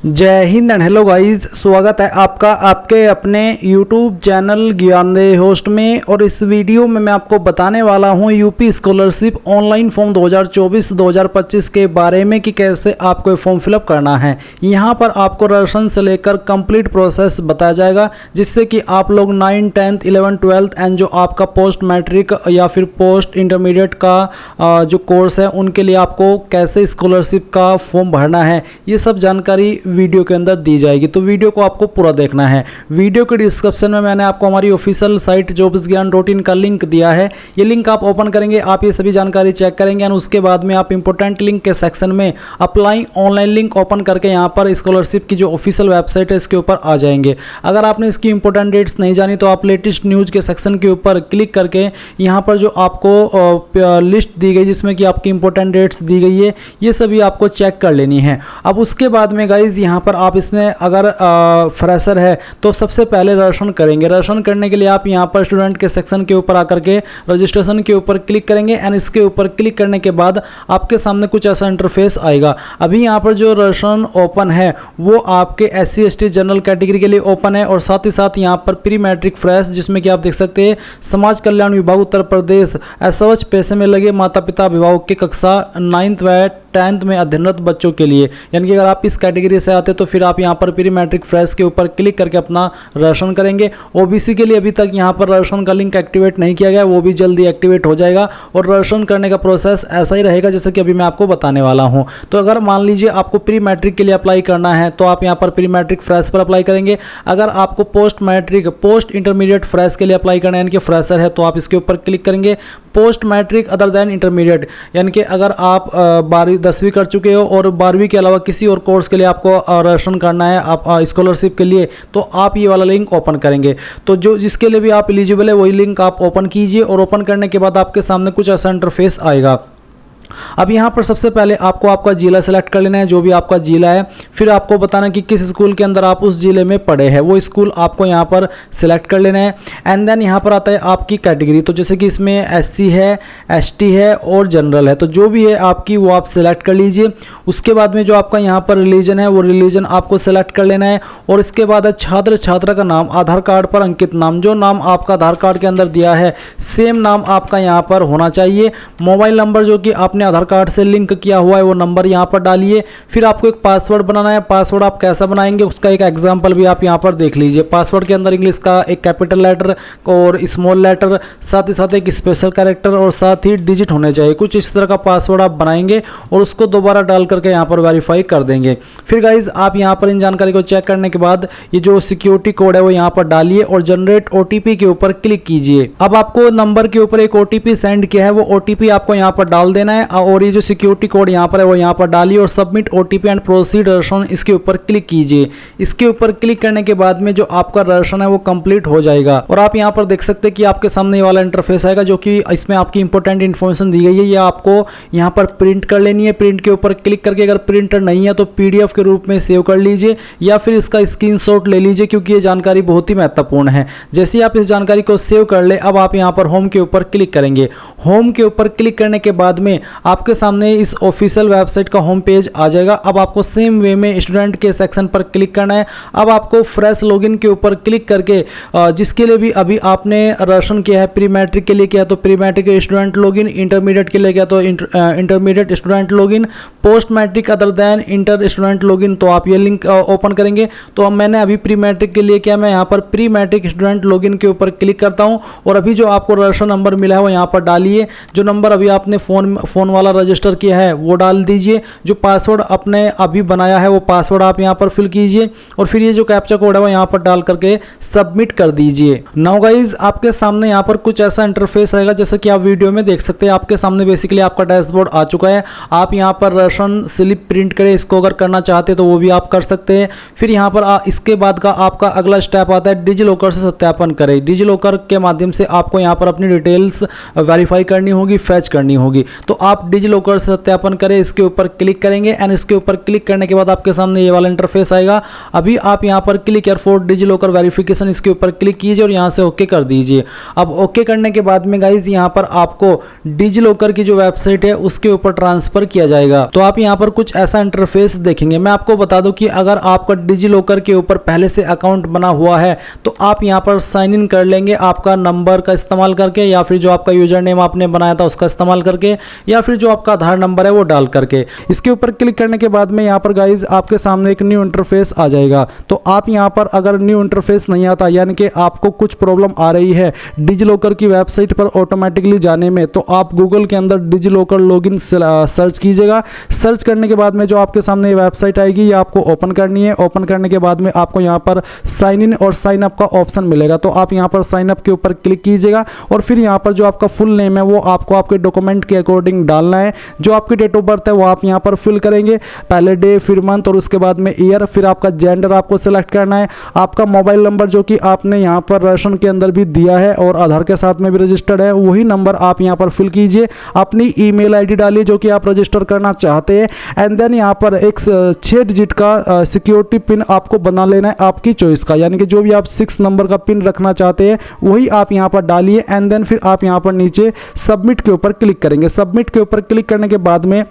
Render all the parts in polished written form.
जय Hind and hello guys, स्वागत है आपका आपके अपने YouTube चैनल ज्ञानदेह होस्ट में। और इस वीडियो में मैं आपको बताने वाला हूं यूपी स्कॉलरशिप ऑनलाइन फॉर्म 2024-2025 के बारे में कि कैसे आपको फॉर्म फिलअप करना है। यहां पर आपको रजिस्ट्रेशन से लेकर कंप्लीट प्रोसेस बताया जाएगा, जिससे कि आप लोग 9, 10th, 11th, 12th एंड जो आपका पोस्ट मैट्रिक या फिर पोस्ट इंटरमीडिएट का जो कोर्स है उनके लिए आपको कैसे स्कॉलरशिप का फॉर्म भरना है, ये सब जानकारी वीडियो के अंदर दी जाएगी। तो वीडियो को आपको पूरा देखना है। वीडियो के डिस्क्रिप्शन में मैंने आपको हमारी ऑफिशियल साइट jobsgyan.in का लिंक दिया है। ये लिंक आप ओपन करेंगे, आप ये सभी जानकारी चेक करेंगे और उसके बाद में आप इंपॉर्टेंट लिंक के सेक्शन में अप्लाई ऑनलाइन लिंक ओपन करके यहाँ पर स्कॉलरशिप की जो ऑफिशियल वेबसाइट है इसके ऊपर आ जाएंगे। अगर आपने इसकी इंपॉर्टेंट डेट्स नहीं जानी तो आप लेटेस्ट न्यूज़ के सेक्शन के ऊपर क्लिक करके यहाँ पर जो आपको लिस्ट दी गई जिसमें कि आपकी इंपॉर्टेंट डेट्स दी गई है, ये सभी आपको चेक कर लेनी है। अब उसके बाद में गाइज यहाँ पर आप इसमें अगर फ्रेशर है तो सबसे पहले रजिस्ट्रेशन करेंगे। रजिस्ट्रेशन करने के लिए आप यहाँ पर स्टूडेंट के सेक्शन के ऊपर आकर के रजिस्ट्रेशन के ऊपर क्लिक करेंगे एंड इसके ऊपर क्लिक करने के बाद आपके सामने कुछ ऐसा इंटरफेस आएगा। अभी यहाँ पर जो रजिस्ट्रेशन ओपन है वो आपके SC ST जनरल कैटेगरी के लिए ओपन है और साथ ही साथ यहाँ पर प्री मैट्रिक फ्रेश, जिसमें कि आप देख सकते हैं समाज कल्याण विभाग उत्तर प्रदेश SOH पैसे में लगे माता पिता अभिभावक की कक्षा 9th व 10th में अध्ययनरत बच्चों के लिए, यानी कि अगर आप इस कैटेगरी से आते तो फिर आप यहाँ पर प्री मैट्रिक फ्रेश के ऊपर क्लिक करके अपना रजिस्ट्रेशन करेंगे। OBC के लिए अभी तक यहाँ पर रजिस्ट्रेशन का लिंक एक्टिवेट नहीं किया गया, वो भी जल्दी एक्टिवेट हो जाएगा और रजिस्ट्रेशन करने का प्रोसेस ऐसा ही रहेगा जैसे कि अभी मैं आपको बताने वाला हूँ। तो अगर मान लीजिए आपको प्री मैट्रिक के लिए अप्लाई करना है तो आप यहाँ पर प्री मैट्रिक फ्रेश पर अप्लाई करेंगे। अगर आपको post matric post intermediate fresh के लिए अप्लाई करना है, यानी कि फ्रेशर है, तो आप इसके ऊपर क्लिक करेंगे। Post matric other than intermediate, यानी कि अगर आप 10वीं कर चुके हो और 12वीं के अलावा किसी और कोर्स के लिए आपको रजिस्ट्रेशन करना है आप स्कॉलरशिप के लिए, तो आप ये वाला लिंक ओपन करेंगे। तो जो जिसके लिए भी आप एलिजिबल है वही लिंक आप ओपन कीजिए और ओपन करने के बाद आपके सामने कुछ ऐसा इंटरफेस आएगा। अब यहाँ पर सबसे पहले आपको आपका जिला सेलेक्ट कर लेना है, जो भी आपका जिला है। फिर आपको बताना कि किस स्कूल के अंदर आप उस जिले में पढ़े हैं, वो स्कूल आपको यहाँ पर सिलेक्ट कर लेना है। एंड देन यहाँ पर आता है आपकी कैटेगरी, तो जैसे कि इसमें SC है, ST है और जनरल है, तो जो भी है आपकी वो आप सिलेक्ट कर लीजिए। उसके बाद में जो आपका यहाँ पर रिलीजन है वो रिलीजन आपको सेलेक्ट कर लेना है। और इसके बाद है छात्र छात्रा का नाम, आधार कार्ड पर अंकित नाम, जो नाम आपका आधार कार्ड के अंदर दिया है सेम नाम आपका यहाँ पर होना चाहिए। मोबाइल नंबर जो कि आपने आधार कार्ड से लिंक किया हुआ है वो नंबर यहाँ पर डालिए। फिर आपको एक पासवर्ड बनाना है। पासवर्ड आप कैसा बनाएंगे उसका एक एग्जांपल भी आप यहाँ पर देख लीजिए। पासवर्ड के अंदर इंग्लिश का एक कैपिटल लेटर और स्मॉल लेटर, साथ ही साथ एक स्पेशल कैरेक्टर और साथ ही डिजिट होने चाहिए। कुछ इस तरह का पासवर्ड आप बनाएंगे और उसको दोबारा डाल करके यहाँ पर वेरीफाई कर देंगे। फिर गाइज आप यहाँ पर इन जानकारी को चेक करने के बाद ये जो सिक्योरिटी कोड है वो यहाँ पर डालिए और जनरेट OTP के ऊपर क्लिक कीजिए। अब आपको नंबर के ऊपर एक OTP सेंड किया है, वो OTP आपको यहाँ पर डाल देना है और ये जो सिक्योरिटी कोड यहाँ पर है वो यहाँ पर डालिए और submit OTP and proceed registration इसके ऊपर क्लिक कीजिए। इसके ऊपर क्लिक करने के बाद में जो आपका रजिस्ट्रेशन है वो कंप्लीट हो जाएगा और आप यहाँ पर देख सकते हैं कि आपके सामने ये वाला इंटरफेस आएगा, जो कि इसमें आपकी इंपॉर्टेंट इन्फॉर्मेशन दी गई है। ये आपको यहाँ पर प्रिंट कर लेनी है। प्रिंट के ऊपर क्लिक करके अगर प्रिंटर नहीं है तो PDF के रूप में सेव कर लीजिए या फिर इसका स्क्रीनशॉट ले लीजिए, क्योंकि ये जानकारी बहुत ही महत्वपूर्ण है। जैसे ही आप इस जानकारी को सेव कर ले, अब आप यहाँ पर होम के ऊपर क्लिक करेंगे। होम के ऊपर क्लिक करने के बाद में आपके सामने इस ऑफिशियल वेबसाइट का होम पेज आ जाएगा। अब आपको सेम वे में स्टूडेंट के सेक्शन पर क्लिक करना है। अब आपको फ्रेश लॉगिन के ऊपर क्लिक करके जिसके लिए भी अभी आपने रजिस्ट्रेशन किया है, प्री मैट्रिक के लिए किया तो pre matric student login, intermediate के लिए किया तो intermediate student login, post matric other than inter student login, तो आप ये लिंक ओपन करेंगे। तो मैंने अभी प्री मैट्रिक के लिए किया, मैं यहाँ पर प्री मैट्रिक स्टूडेंट लॉगिन के ऊपर क्लिक करता हूँ और अभी जो आपको रजिस्ट्रेशन नंबर मिला है वो यहाँ पर डालिए। जो नंबर अभी आपने फोन वाला रजिस्टर किया है वो डाल दीजिए। जो पासवर्ड आपने अभी बनाया है वो पासवर्ड आप यहाँ पर फिल कीजिए और फिर ये जो कैप्चा कोड है वो यहाँ पर डाल करके सबमिट कर दीजिए। नाउ गाइज आपके सामने यहाँ पर कुछ ऐसा इंटरफेस आएगा जैसे कि आप वीडियो में देख सकते हैं। आपके सामने बेसिकली आपका डैशबोर्ड आ चुका है। आप यहाँ पर रजिस्ट्रेशन स्लिप प्रिंट करें, इसको अगर करना चाहते हैं तो वो भी आप कर सकते हैं। फिर यहाँ पर इसके बाद का आपका अगला स्टेप आता है डिजी लॉकर से सत्यापन करें। डिजी लॉकर के माध्यम से आपको यहाँ पर अपनी डिटेल्स वेरीफाई करनी होगी, फैच करनी होगी। तो आप डिजी लॉकर सत्यापन करें इसके ऊपर क्लिक करेंगे एंड इसके ऊपर क्लिक करने के बाद आपके सामने ये वाला इंटरफेस आएगा। अभी आप यहाँ पर click here for DigiLocker verification इसके ऊपर क्लिक कीजिए और यहाँ से ओके कर दीजिए। अब ओके करने के बाद में गाइज यहाँ पर आपको डिजी लॉकर की जो वेबसाइट है उसके ऊपर ट्रांसफर किया जाएगा। तो आप यहाँ पर कुछ ऐसा इंटरफेस देखेंगे। मैं आपको बता दूं कि अगर आपका डिजी लॉकर के ऊपर पहले से अकाउंट बना हुआ है तो आप यहाँ पर साइन इन कर लेंगे आपका नंबर का इस्तेमाल करके, या फिर जो आपका यूजर नेम आपने बनाया था उसका इस्तेमाल करके, या फिर जो आपका आधार नंबर है वो डाल करके। इसके ऊपर क्लिक करने के बाद में यहाँ पर गाइज आपके सामने एक न्यू इंटरफेस आ जाएगा। तो आप यहाँ पर अगर न्यू इंटरफेस नहीं आता यानी कि आपको कुछ प्रॉब्लम आ रही है डिजी लॉकर की वेबसाइट पर ऑटोमेटिकली जाने में, तो आप गूगल के अंदर डिजी लॉकर लॉगिन सर्च कीजिएगा। सर्च करने के बाद में जो आपके सामने ये वेबसाइट आएगी ये आपको ओपन करनी है। ओपन करने के बाद में आपको यहाँ पर साइन इन और साइन अप का ऑप्शन मिलेगा। तो आप यहाँ पर साइन अप के ऊपर क्लिक कीजिएगा और फिर यहाँ पर जो आपका फुल नेम है वो आपको आपके डॉक्यूमेंट के अकॉर्डिंग डालना है। जो आपकी डेट ऑफ बर्थ है वो आप यहाँ पर फिल करेंगे, पहले डे फिर मंथ और उसके बाद में ईयर, फिर आपका जेंडर आपको सिलेक्ट करना है। आपका मोबाइल नंबर जो कि आपने यहाँ पर राशन के अंदर भी दिया है और आधार के साथ में भी रजिस्टर्ड है वही नंबर आप यहाँ पर फिल कीजिए। अपनी ईमेल आईडी डालिए जो कि आप रजिस्टर करना चाहते हैं एंड देन यहाँ पर एक 6 डिजिट का सिक्योरिटी पिन आपको बना लेना है आपकी चॉइस का, यानी कि जो भी आप 6 नंबर का पिन रखना चाहते हैं वही आप यहाँ पर डालिए एंड देन फिर आप यहाँ पर नीचे सबमिट के ऊपर क्लिक करेंगे। सबमिट के ऊपर क्लिक करने के बाद में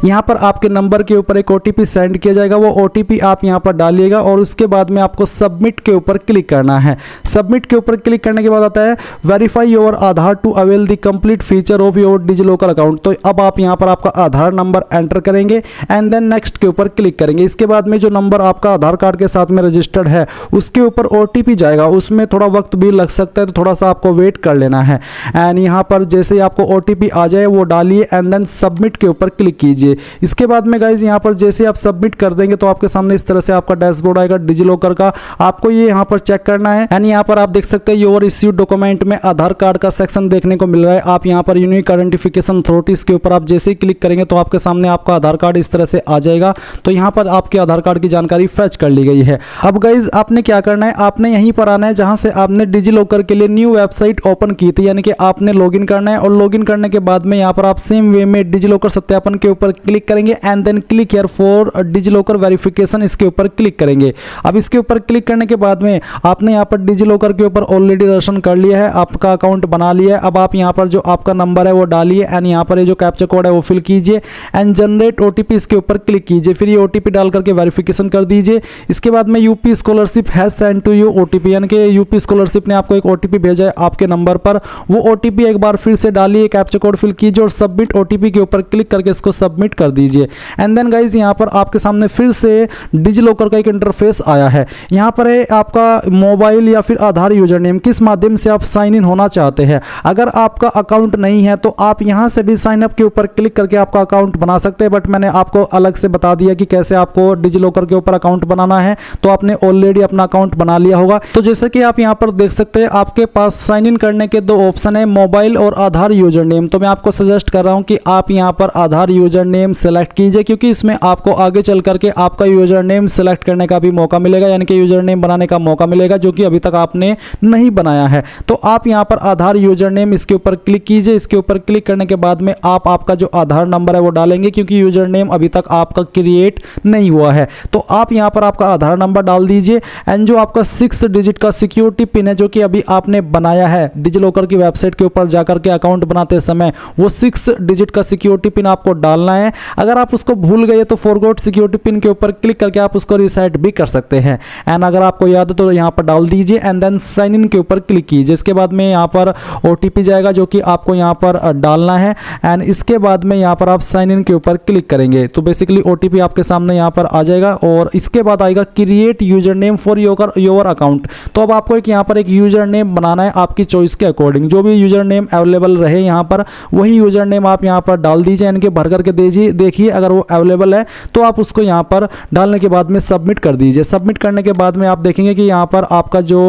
यहाँ पर आपके नंबर के ऊपर एक ओटीपी सेंड किया जाएगा। वो ओटीपी आप यहाँ पर डालिएगा और उसके बाद में आपको सबमिट के ऊपर क्लिक करना है। सबमिट के ऊपर क्लिक करने के बाद आता है verify your Aadhaar to avail the complete feature of your DigiLocker account. तो अब आप यहाँ पर आपका आधार नंबर एंटर करेंगे एंड देन नेक्स्ट के ऊपर क्लिक करेंगे। इसके बाद में जो नंबर आपका आधार कार्ड के साथ में रजिस्टर्ड है उसके ऊपर ओटीपी जाएगा, उसमें थोड़ा वक्त भी लग सकता है तो थोड़ा सा आपको वेट कर लेना है। एंड यहाँ पर जैसे ही आपको ओटीपी आ जाए वो डालिए एंड देन सबमिट के ऊपर क्लिक कीजिए। इसके बाद में गाइज यहाँ पर जैसे आप सबमिट कर देंगे तो आपके सामने इस तरह से आपका डैशबोर्ड आएगा डिजी लॉकर का। आपको ये यहाँ पर चेक करना है एंड यहाँ पर आप देख सकते हैं योर इश्यूड डॉक्यूमेंट में आधार कार्ड का सेक्शन देखने को मिल रहा है। आप यहाँ पर यूनिक आइडेंटिफिकेशन अथॉरिटीज के ऊपर आप जैसे ही क्लिक करेंगे तो आपके सामने आपका आधार कार्ड इस तरह से आ जाएगा। तो यहाँ पर आपके आधार कार्ड की जानकारी फैच कर ली गई है। अब गाइज आपने क्या करना है, आपने यहीं पर आना है जहां से आपने डिजी लॉकर के लिए न्यू वेबसाइट ओपन की थी, यानी कि आपने लॉगिन करना है और लॉगिन करने के बाद में यहाँ पर आप सेम वे में डिजी लॉकर सत्यापन के ऊपर क्लिक करेंगे and then click here for DigiLocker verification इसके ऊपर क्लिक करेंगे। अब इसके ऊपर क्लिक करने के बाद में आपने यहाँ पर डिजी लॉकर के ऊपर ऑलरेडी रजिस्ट्रेशन कर लिया है, आपका अकाउंट बना लिया है। अब आप यहाँ पर जो आपका नंबर है वो डालिए एंड यहाँ पर ये जो कैप्चा कोड है वो फिल कीजिए एंड जनरेट ओटीपी इसके ऊपर क्लिक कीजिए। फिर ये ओटीपी डाल करके वेरिफिकेशन कर दीजिए। इसके बाद में UP scholarship has send to you OTP, यानी कि यूपी स्कॉलरशिप ने आपको एक ओटीपी भेजा है आपके नंबर पर। वो ओटीपी एक बार फिर से डालिए, कैप्चा कोड फिल कीजिए और सबमिट ओटीपी के ऊपर क्लिक करके इसको सबमिट कर दीजिए। एंड देन गाइज यहाँ पर आपके सामने फिर से डिजी लॉकर का एक इंटरफेस आया है। यहाँ पर है आपका मोबाइल या फिर आधार यूजर नेम, किस माध्यम से आप साइन इन होना चाहते हैं। अगर आपका अकाउंट नहीं है तो आप यहाँ से भी साइन अप के ऊपर क्लिक करके आपका अकाउंट बना सकते हैं, बट मैंने आपको अलग से बता दिया कि कैसे आपको डिजी लॉकर के ऊपर अकाउंट बनाना है। तो आपने ऑलरेडी अपना अकाउंट बना लिया होगा। तो जैसे कि आप यहाँ पर देख सकते हैं आपके पास साइन इन करने के 2 ऑप्शन है, मोबाइल और आधार यूजर नेम। तो मैं आपको सजेस्ट कर रहा हूँ कि आप यहाँ पर आधार यूजर नेम सेलेक्ट कीजिए, क्योंकि इसमें आपको आगे चल करके आपका यूजर नेम सेलेक्ट करने का भी मौका मिलेगा, यानी कि यूजर नेम बनाने का मौका मिलेगा जो कि अभी तक आपने नहीं बनाया है। तो आप यहाँ पर आधार यूजर नेम इसके ऊपर क्लिक कीजिए। इसके ऊपर क्लिक करने के बाद में आप आपका जो आधार नंबर है वो डालेंगे, क्योंकि यूजर नेम अभी तक आपका क्रिएट नहीं हुआ है। तो आप यहाँ पर आपका आधार नंबर डाल दीजिए एंड जो आपका 6 डिजिट का सिक्योरिटी पिन है जो कि अभी आपने बनाया है डिजी लॉकर की वेबसाइट के ऊपर जाकर के अकाउंट बनाते समय, वो 6 डिजिट का सिक्योरिटी पिन आपको डालना है। अगर आप उसको भूल गए तो फॉरगॉट सिक्योरिटी पिन के ऊपर क्लिक करके आप उसको रीसेट भी कर सकते हैं। एंड अगर आपको याद है तो यहाँ पर डाल दीजिए एंड देन साइन इन के ऊपर क्लिक कीजिए। इसके बाद में यहाँ पर ओटीपी जाएगा जो कि आपको यहाँ पर डालना है एंड इसके बाद में यहाँ पर आप साइन इन के ऊपर क्लिक करेंगे तो बेसिकली ओटीपी आपके सामने यहाँ पर आ जाएगा और इसके बाद आएगा create user name for your account. तो अब आपको एक यहाँ पर एक यूजर नेम बनाना है आपकी चॉइस के अकॉर्डिंग, जो भी यूजर नेम अवेलेबल रहे यहाँ पर वही यूजर नेम आप यहाँ पर डाल दीजिए, यानी कि भर करके करके देखिए, अगर वो अवेलेबल है तो आप उसको यहाँ पर डालने के बाद में सबमिट कर दीजिए। सबमिट करने के बाद में आप देखेंगे कि यहाँ पर आपका जो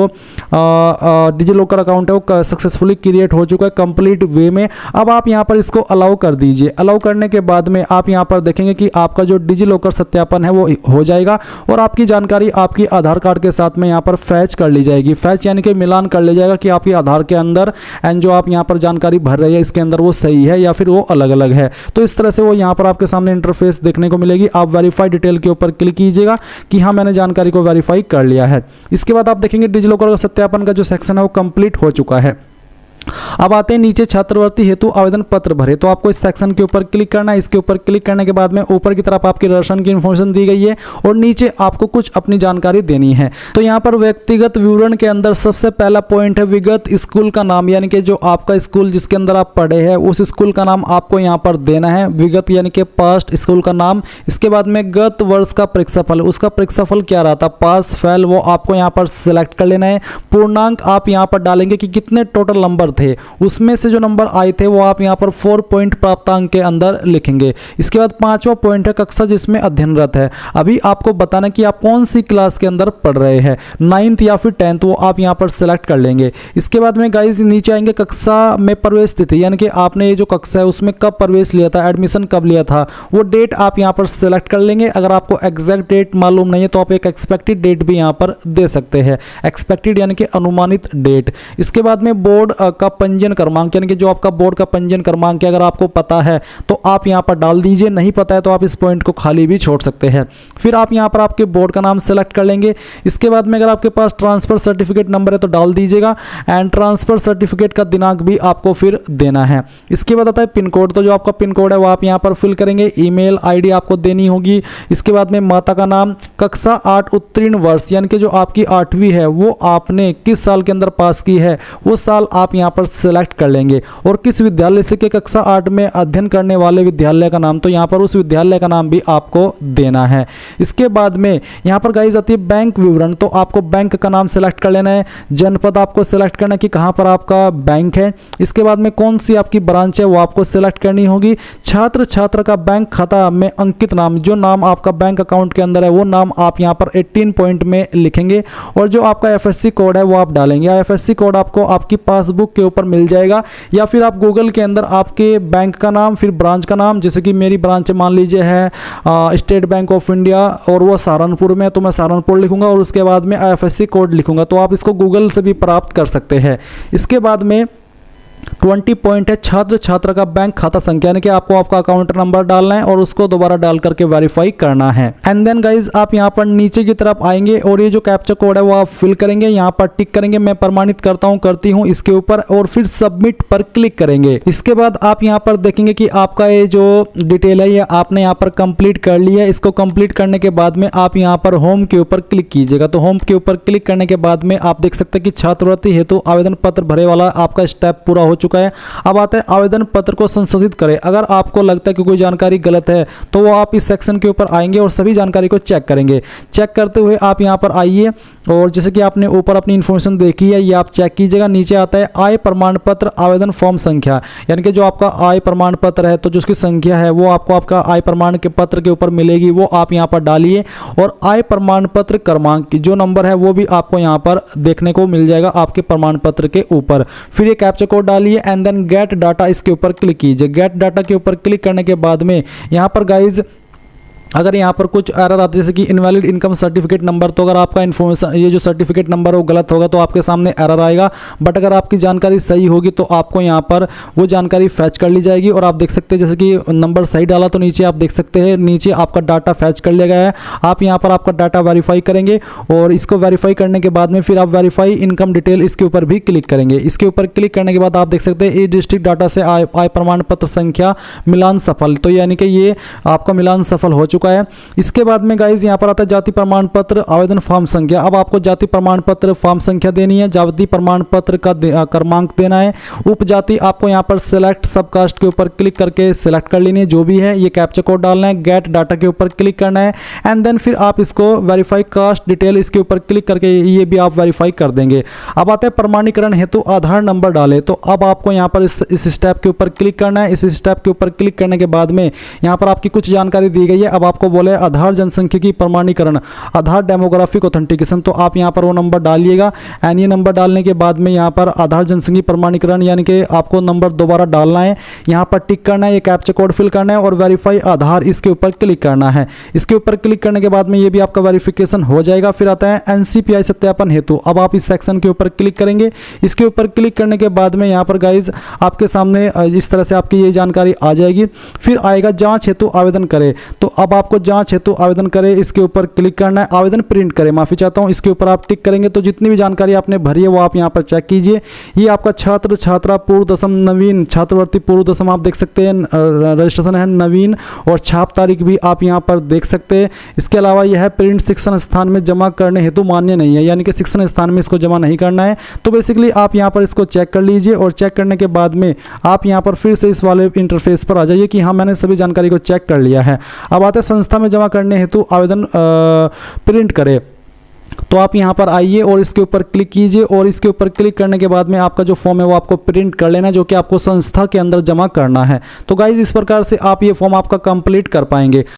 डिजिलॉकर अकाउंट है वो सक्सेसफुली क्रिएट हो चुका है कंप्लीट वे में। अब आप यहाँ पर इसको अलाउ कर दीजिए। अलाउ करने के बाद में आप यहाँ पर देखेंगे कि आपका जो डिजिलॉकर सत्यापन है वो हो जाएगा और आपकी जानकारी आपकी आधार कार्ड के साथ में यहाँ पर फैच कर ली जाएगी। फैच यानी कि मिलान कर लिया जाएगा कि आपके आधार के अंदर एंड जो आप यहाँ पर जानकारी भर रहे हैं इसके अंदर वो सही है या फिर वो अलग अलग है। तो इस तरह से वो यहाँ पर आपके सामने इंटरफेस देखने को मिलेगी। आप वेरीफाई डिटेल के ऊपर क्लिक कीजिएगा कि हाँ मैंने जानकारी को वेरीफाई कर लिया है। इसके बाद आप देखेंगे डिजिलॉकर का सत्यापन का जो सेक्शन है वो कंप्लीट हो चुका है। अब आते हैं नीचे छात्रवृत्ति हेतु आवेदन पत्र भरे, तो आपको इस सेक्शन के ऊपर क्लिक करना है। इसके ऊपर क्लिक करने के बाद में ऊपर की तरफ आपकी राशन की इन्फॉर्मेशन दी गई है और नीचे आपको कुछ अपनी जानकारी देनी है। तो यहाँ पर व्यक्तिगत विवरण के अंदर सबसे पहला पॉइंट है विगत स्कूल का नाम, यानी कि जो आपका स्कूल जिसके अंदर आप पढ़े हैं उस स्कूल का नाम आपको यहाँ पर देना है। विगत यानी कि पास्ट स्कूल का नाम। इसके बाद में गत वर्ष का परीक्षाफल, उसका परीक्षाफल क्या रहा था, पास फेल, वो आपको यहाँ पर सिलेक्ट कर लेना है। पूर्णांक आप यहाँ पर डालेंगे कि कितने टोटल नंबर थे, उसमें से जो नंबर आए थे वो आप यहां पर 4 पॉइंट प्राप्तांक के अंदर लिखेंगे। इसके बाद 5वां पॉइंट है कक्षा जिसमें अध्ययनरत है। अभी आपको बताना कि आप कौन सी क्लास के अंदर पढ़ रहे हैं, 9th या फिर 10th, वो आप यहां पर सिलेक्ट कर लेंगे। इसके बाद में गाइस नीचे आएंगे कक्षा में प्रवेश तिथि, यानी कि आपने ये जो कक्षा है उसमें कब प्रवेश लिया था, एडमिशन कब लिया था, वो डेट आप यहां पर सिलेक्ट कर लेंगे। अगर आपको एग्जैक्ट डेट मालूम नहीं है तो आप एक एक्सपेक्टेड डेट भी यहां पर दे सकते हैं, एक्सपेक्टेड यानी कि अनुमानित डेट। इसके बाद में बोर्ड का पंजीयन क्रमांक, यानी कि जो आपका बोर्ड का पंजीयन क्रमांक है अगर आपको पता है तो आप यहां पर डाल दीजिए, नहीं पता है तो आप इस पॉइंट को खाली भी छोड़ सकते हैं। फिर आप यहां पर आपके बोर्ड का नाम सेलेक्ट कर लेंगे। इसके बाद में अगर आपके पास ट्रांसफर सर्टिफिकेट नंबर है तो डाल दीजिएगा एंड ट्रांसफर सर्टिफिकेट का दिनांक भी आपको फिर देना है। इसके बाद आता है पिन कोड, तो जो आपका पिन कोड है वो आप यहां पर फिल करेंगे। ईमेल आईडी आपको देनी होगी। इसके बाद में माता का नाम, कक्षा 8 उत्तीर्ण वर्ष, यानी कि जो आपकी 8वीं है वो आपने किस साल के अंदर पास की है वो साल आप यहां पर सेलेक्ट कर लेंगे और किस विद्यालय से के कक्षा 8 में अध्ययन करने वाले विद्यालय का नाम, तो यहां पर उस विद्यालय का नाम भी आपको देना है। इसके बाद में यहां पर गाइस आती है बैंक विवरण, तो आपको बैंक का नाम सेलेक्ट कर लेना है। जनपद आपको सेलेक्ट करना है कि कहां पर आपका बैंक है। इसके बाद में कौन सी आपकी ब्रांच है वो आपको सेलेक्ट करनी होगी। छात्र का बैंक खाता में अंकित नाम, जो नाम आपका बैंक अकाउंट के अंदर है वो नाम आप यहां पर 18 पॉइंट में लिखेंगे और जो आपका एफएससी कोड है वो आप डालेंगे। एफएससी कोड आपको आपकी पासबुक के ऊपर मिल जाएगा या फिर आप गूगल के अंदर आपके बैंक का नाम फिर ब्रांच का नाम, जैसे कि मेरी ब्रांच मान लीजिए है स्टेट बैंक ऑफ इंडिया और वो सहारनपुर में, तो मैं सहारनपुर लिखूंगा और उसके बाद में आईएफएससी कोड लिखूंगा, तो आप इसको गूगल से भी प्राप्त कर सकते हैं। इसके बाद में 20 पॉइंट है छात्र का बैंक खाता संख्या, यानी कि आपको आपका अकाउंट नंबर डालना है और उसको दोबारा डाल करके वेरीफाई करना है। एंड देन गाइज आप यहां पर नीचे की तरफ आएंगे और ये जो कैप्चा कोड है वो आप फिल करेंगे, यहां पर टिक करेंगे, मैं प्रमाणित करता हूं, करती हूं इसके ऊपर और फिर सबमिट पर क्लिक करेंगे। इसके बाद आप यहां पर देखेंगे कि आपका ये जो डिटेल है ये आपने यहां पर कंप्लीट कर लिया है। इसको कंप्लीट करने के बाद में आप यहां पर होम के ऊपर क्लिक कीजिएगा। तो होम के ऊपर क्लिक करने के बाद में आप देख सकते हैं कि छात्रवृत्ति हेतु आवेदन पत्र भरे वाला आपका स्टेप पूरा हो चुका है। अब आता है आवेदन पत्र को संशोधित करें। अगर आपको लगता है कि कोई जानकारी गलत है तो वो आप इस सेक्शन के ऊपर आएंगे और सभी जानकारी को चेक करेंगे। चेक करते हुए आप यहां पर आइए और जैसे कि आपने ऊपर अपनी इन्फॉर्मेशन देखी है ये आप चेक कीजिएगा। नीचे आता है आय प्रमाण पत्र आवेदन फॉर्म संख्या, यानी कि जो आपका आय प्रमाण पत्र है तो जो उसकी संख्या है वो आपको आपका आय प्रमाण के पत्र के ऊपर मिलेगी, वो आप यहां पर डालिए और आय प्रमाण पत्र क्रमांक की जो नंबर है वो भी आपको यहां पर देखने को मिल जाएगा आपके प्रमाण पत्र के ऊपर। फिर ये कैप्चा कोड डालिए एंड देन गेट डाटा इसके ऊपर क्लिक कीजिए। गेट डाटा के ऊपर क्लिक करने के बाद में यहां पर गाइज अगर यहाँ पर कुछ एरर आते जैसे कि इनवैलिड इनकम सर्टिफिकेट नंबर, तो अगर आपका इन्फॉर्मेशन ये जो सर्टिफिकेट नंबर वो गलत होगा तो आपके सामने एरर आएगा। बट अगर आपकी जानकारी सही होगी तो आपको यहाँ पर वो जानकारी फैच कर ली जाएगी और आप देख सकते हैं जैसे कि नंबर सही डाला तो नीचे आप देख सकते हैं नीचे आपका डाटा फैच कर लिया गया है। आप यहाँ पर आपका डाटा वेरीफाई करेंगे और इसको वेरीफाई करने के बाद में फिर आप वेरीफाई इनकम डिटेल इसके ऊपर भी क्लिक करेंगे। इसके ऊपर क्लिक करने के बाद आप देख सकते हैं ई डिस्ट्रिक्ट डाटा से आय प्रमाण पत्र संख्या मिलान सफल, तो यानी कि ये आपका मिलान सफल हो चुका चुका है। इसके बाद में गाइज यहाँ पर आता है जाति प्रमाण पत्र आवेदन फॉर्म संख्या। अब आपको जाति प्रमाण पत्र फॉर्म संख्या देनी है, जाति प्रमाण पत्र का क्रमांक देना है। उपजाति आपको यहाँ पर सिलेक्ट सबकास्ट के ऊपर क्लिक करके सिलेक्ट कर लेनी है, जो भी है। ये कैप्चा कोड डालना है, गेट डाटा के ऊपर क्लिक करना है एंड देन फिर आप इसको वेरीफाई कास्ट डिटेल इसके ऊपर क्लिक करके ये भी आप वेरीफाई कर देंगे। अब आता है प्रमाणीकरण हेतु आधार नंबर डाले। तो अब आपको यहाँ पर इस स्टेप के ऊपर क्लिक करना है। इस स्टेप के ऊपर क्लिक करने के बाद में यहाँ पर आपकी कुछ जानकारी दी गई है। अब आपको बोले आधार जनसांख्यिकी प्रमाणीकरण, आधार डेमोग्राफिक ऑथेंटिकेशन, तो आप यहाँ पर वो नंबर डालिएगा एंड ये नंबर डालने के बाद में यहाँ पर आधार जनसांख्यिकी प्रमाणीकरण यानी कि आपको नंबर दोबारा डालना है, यहाँ पर टिक करना है, ये कैप्चा कोड फिल करना है और वेरीफाई आधार इसके ऊपर क्लिक करना है। इसके ऊपर क्लिक करने के बाद में ये भी आपका वेरिफिकेशन हो जाएगा। फिर आता है एनसीपीआई सत्यापन हेतु। अब आप इस सेक्शन के ऊपर क्लिक करेंगे। इसके ऊपर क्लिक करने के बाद में यहाँ पर गाइज आपके सामने इस तरह से आपकी ये जानकारी आ जाएगी। फिर आएगा जांच हेतु आवेदन करें। तो अब आपको जांच हेतु आवेदन करें इसके ऊपर क्लिक करना है। आवेदन प्रिंट करें, माफ़ी चाहता हूँ, इसके ऊपर आप टिक करेंगे तो जितनी भी जानकारी आपने भरी है वो आप यहाँ पर चेक कीजिए। ये आपका छात्र छात्रा पूर्व दशम नवीन छात्रवृत्ति पूर्व दशम आप देख सकते हैं, रजिस्ट्रेशन है नवीन और छाप तारीख भी आप यहाँ पर देख सकते हैं। इसके अलावा यह प्रिंट शिक्षण स्थान में जमा करने हेतु मान्य नहीं है, यानी कि शिक्षण स्थान में इसको जमा नहीं करना है। तो बेसिकली आप यहाँ पर इसको चेक कर लीजिए और चेक करने के बाद में आप यहाँ पर फिर से इस वाले इंटरफेस पर आ जाइए कि हाँ मैंने सभी जानकारी को चेक कर लिया है। अब आते हैं संस्था में जमा करने हेतु आवेदन प्रिंट करें। तो आप यहाँ पर आइए और इसके ऊपर क्लिक कीजिए और इसके ऊपर क्लिक करने के बाद में आपका जो फॉर्म है वो आपको प्रिंट कर लेना है, जो कि आपको संस्था के अंदर जमा करना है। तो गाइज इस प्रकार से आप ये फॉर्म आपका कंप्लीट कर पाएंगे।